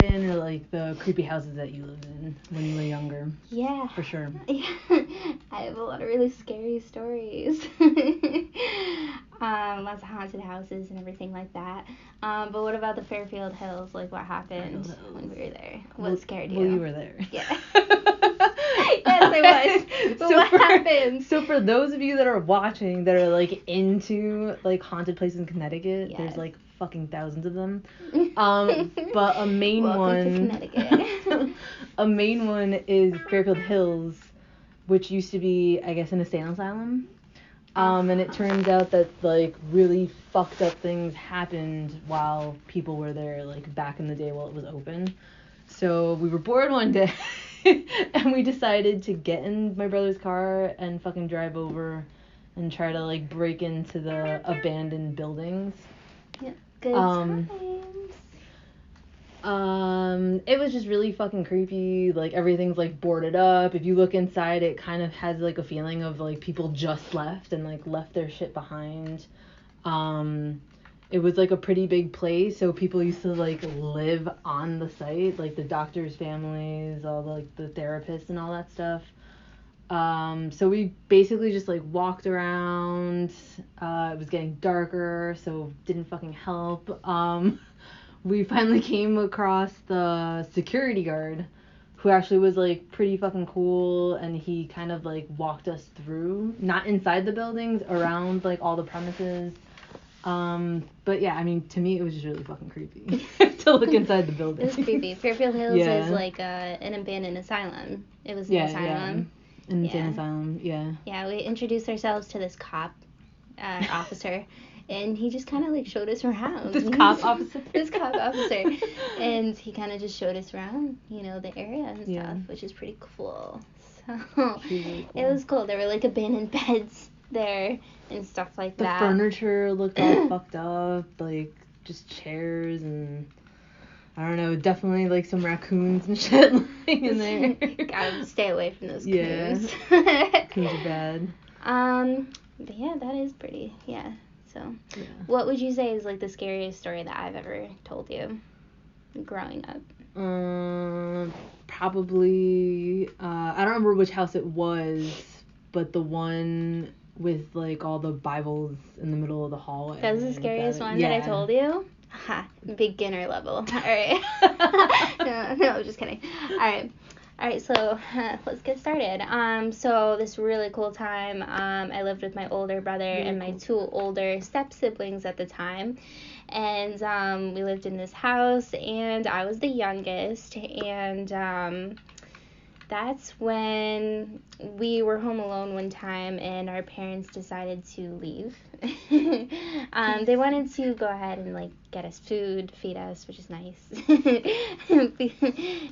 And like the creepy houses that you lived in when you were younger. Yeah. For sure. Yeah. I have a lot of really scary stories. Lots of haunted houses and everything like that. But what about the Fairfield Hills? Like, what happened when we were there? What scared you? Well, you were there. Yeah. Yes, I was. But what happened? So for those of you that are watching that are like into like haunted places in Connecticut, there's like fucking thousands of them. But a main Welcome to Connecticut. a main one is Fairfield Hills, which used to be, I guess, an insane asylum. And it turns out that like really fucked up things happened while people were there, like back in the day while it was open. So we were bored one day and we decided to get in my brother's car and fucking drive over and try to like break into the abandoned buildings. Yeah, good times. It was just really fucking creepy. Like everything's like boarded up. If you look inside, it kind of has like a feeling of like people just left and like left their shit behind. It was like a pretty big place, so people used to like live on the site, like the doctors' families, all the, like the therapists and all that stuff. So we basically just like walked around. It was getting darker, so didn't fucking help. We finally came across the security guard, who actually was like pretty fucking cool, and he kind of like walked us through, not inside the buildings, around like all the premises. But yeah, I mean, to me it was just really fucking creepy to look inside the building. It was creepy. Fairfield Hills is like an abandoned asylum. It was an asylum. Yeah. An insane asylum, yeah. Yeah, we introduced ourselves to this cop officer. And he just kind of like showed us around. This cop officer? This cop officer. And he kind of just showed us around, you know, the area and stuff, which is pretty cool. So really cool. It was cool. There were like abandoned beds there and stuff like that. The furniture looked all fucked up, like just chairs and I don't know, definitely like some raccoons and shit lying in there. Gotta stay away from those canoes. Yeah. Canoes are bad. But yeah, that is pretty. Yeah. So, what would you say is like the scariest story that I've ever told you growing up? Probably, I don't remember which house it was, but the one with like all the Bibles in the middle of the hallway. That was the scariest one that I told you? Ha, beginner level. All right. no, I'm just kidding. All right, so let's get started. So this really cool time, I lived with my older brother and my two older step-siblings at the time. And we lived in this house, and I was the youngest. And that's when we were home alone one time, and our parents decided to leave. They wanted to go ahead and like get us food, feed us, which is nice.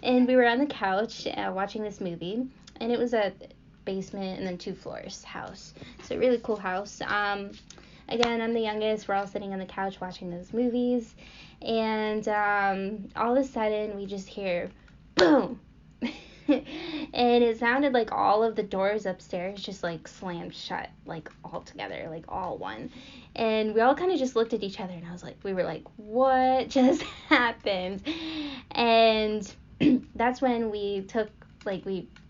And we were on the couch watching this movie, and it was a basement and then 2 floors house. So a really cool house. Again, I'm the youngest. We're all sitting on the couch watching those movies, and all of a sudden we just hear boom. And it sounded like all of the doors upstairs just like slammed shut, like all together, like all one. And we all kind of just looked at each other, and we were like, what just happened? And that's when we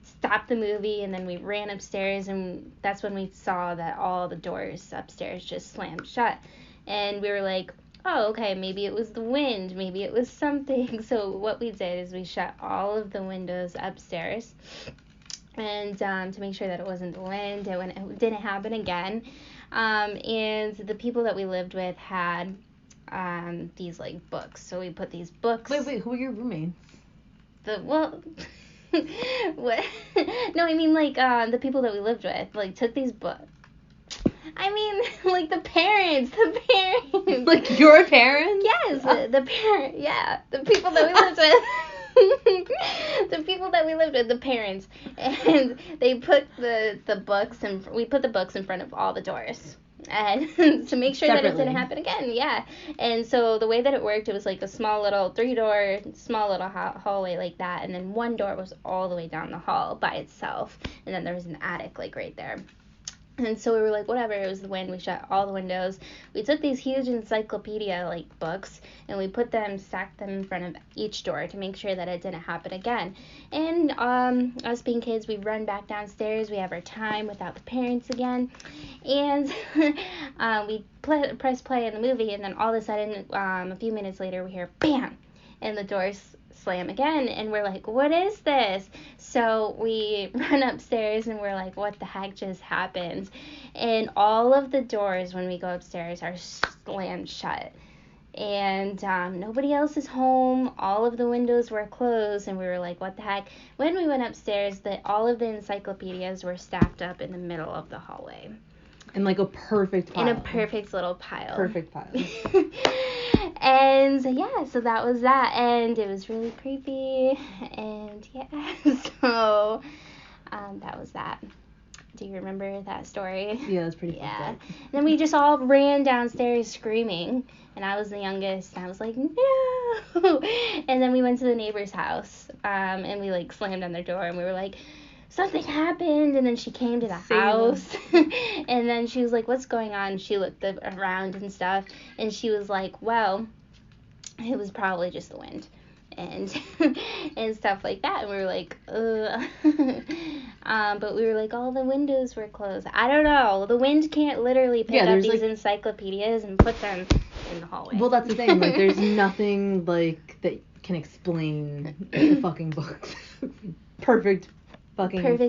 stopped the movie, and then we ran upstairs, and that's when we saw that all the doors upstairs just slammed shut. And we were like, oh, okay, maybe it was the wind, maybe it was something. So what we did is we shut all of the windows upstairs, and to make sure that it wasn't the wind, it didn't happen again. And the people that we lived with had these like books, so we put these books. Wait, who were your roommates? What? No, I mean like the people that we lived with like took these books. I mean, like the parents. Like your parents? Yes, the parent. Yeah, the people that we lived with. The people that we lived with, the parents, and they put the books, and we put the books in front of all the doors, and to make sure that it didn't happen again. Yeah, and so the way that it worked, it was like a small little 3-door, small little hallway like that, and then one door was all the way down the hall by itself, and then there was an attic like right there. And so we were like, whatever, it was the wind. We shut all the windows. We took these huge encyclopedia books and we stacked them in front of each door to make sure that it didn't happen again. And us being kids, we run back downstairs. We have our time without the parents again. And we press play in the movie, and then all of a sudden, a few minutes later, we hear bam, and the doors slam again, and we're like, what is this? So we run upstairs and we're like, what the heck just happened? And all of the doors when we go upstairs are slammed shut, and nobody else is home. All of the windows were closed, and we were like, what the heck? When we went upstairs, all of the encyclopedias were stacked up in the middle of the hallway. In a perfect pile. In a perfect little pile. Perfect pile. And yeah, so that was that, and it was really creepy, and yeah, so that was that. Do you remember that story? Yeah, that's pretty Yeah. fucked up. Then we just all ran downstairs screaming, and I was the youngest, and I was like, no! And then we went to the neighbor's house, and we slammed on their door, and we were like, something happened. And then she came to the house and then she was like, what's going on? She looked around and stuff, and she was like, well, it was probably just the wind and and stuff like that. And we were like, but we were like, all the windows were closed. I don't know, the wind can't literally pick up these encyclopedias and put them in the hallway. Well, that's the thing, there's nothing that can explain the fucking books. Perfect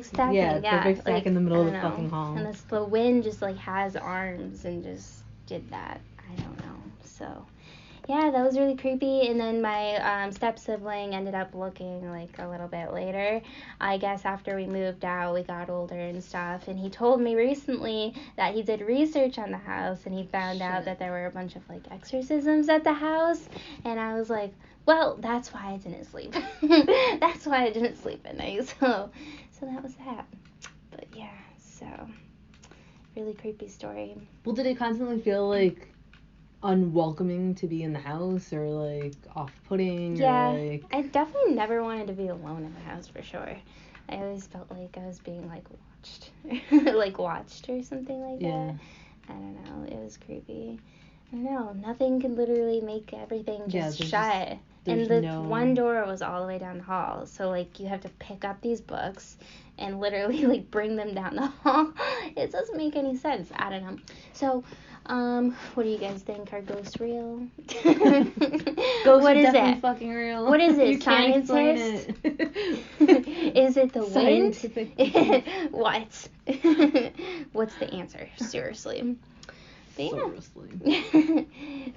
stacking. Yeah, perfect stack in the middle of the fucking hall. And the wind just has arms and just did that. I don't know. So yeah, that was really creepy. And then my step sibling ended up looking a little bit later. I guess after we moved out, we got older and stuff. And he told me recently that he did research on the house, and he found out that there were a bunch of exorcisms at the house. And I was like, well, that's why I didn't sleep. That's why I didn't sleep at night. So that was that. But yeah, so really creepy story. Well, did it constantly feel unwelcoming to be in the house, or off-putting? Yeah, or I definitely never wanted to be alone in the house for sure. I always felt like I was being watched, watched or something like that. I don't know. It was creepy. I don't know. Nothing could literally make everything just shut. And the one door was all the way down the hall. So, you have to pick up these books and literally, bring them down the hall. It doesn't make any sense. I don't know. So, what do you guys think? Are ghosts real? Ghosts are definitely fucking real. What is it? You can't explain it. Is it the wind? What? What's the answer? Seriously. So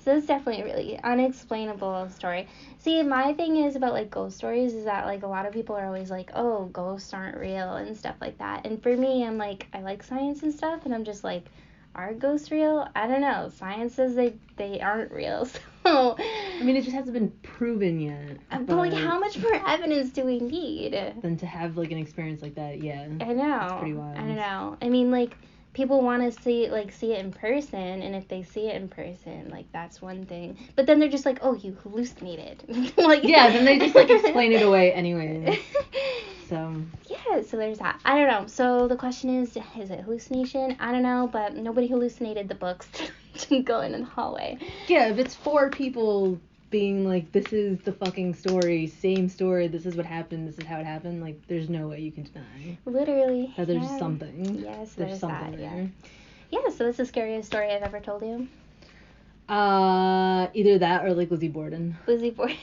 it's definitely a really unexplainable story. See, my thing is about ghost stories is that a lot of people are always like, oh, ghosts aren't real and stuff like that. And for me, I'm I like science and stuff, and I'm just are ghosts real? I don't know. Science says they aren't real. So I mean, it just hasn't been proven yet. But how much more evidence do we need? Than to have an experience like that? Yeah. I know. It's pretty wild. I don't know. I mean, people want to see it in person, and if they see it in person, that's one thing. But then they're just oh, you hallucinated. Yeah, then they just explain it away anyway. So. Yeah, so there's that. I don't know. So the question is it hallucination? I don't know, but nobody hallucinated the books to go in the hallway. Yeah, if it's 4 people being this is the fucking story, same story, this is what happened, this is how it happened, there's no way you can deny. Literally. That there's something. Yes, there's something that, there. Yeah, so that's the scariest story I've ever told you. Either that or Lizzie Borden. Lizzie Borden.